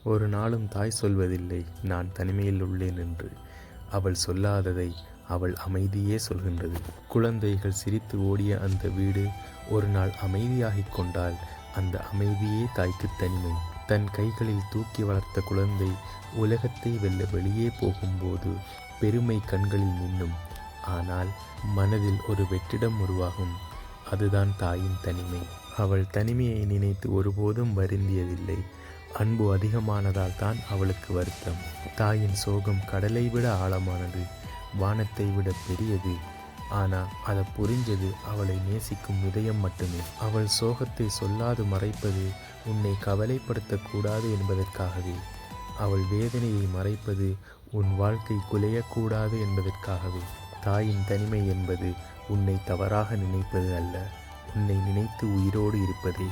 ஒரு நாளும் தாய் சொல்வதில்லை நான் தனிமையில் உள்ளேன் என்று. அவள் சொல்லாததை அவள் அமைதியே சொல்கின்றது. குழந்தைகள் சிரித்து ஓடிய அந்த வீடு ஒரு நாள் அமைதியாகிக் கொண்டால் அந்த அமைதியே தாய்க்கு தனிமை. தன் கைகளில் தூக்கி வளர்த்த குழந்தை உலகத்தை வெல்ல வெளியே போகும்போது பெருமை கண்களில் மின்னும். ஆனால் மனதில் ஒரு வெற்றிடம் உருவாகும். அதுதான் தாயின் தனிமை. அவள் தனிமையை நினைத்து ஒருபோதும் வருந்தியதில்லை. அன்பு அதிகமானதால் தான் அவளுக்கு வருத்தம். தாயின் சோகம் கடலை விட ஆழமானது, வானத்தை விட பெரியது. ஆனால் அதை புரிஞ்சது அவளை நேசிக்கும் இதயம் மட்டுமே. அவள் சோகத்தை சொல்லாது மறைப்பது உன்னை கவலைப்படுத்தக்கூடாது என்பதற்காகவே. அவள் வேதனையை மறைப்பது உன் வாழ்க்கை குலையக்கூடாது என்பதற்காகவே. தாயின் தனிமை என்பது உன்னை தவறாக நினைப்பது அல்ல, உன்னை நினைத்து உயிரோடு இருப்பதே.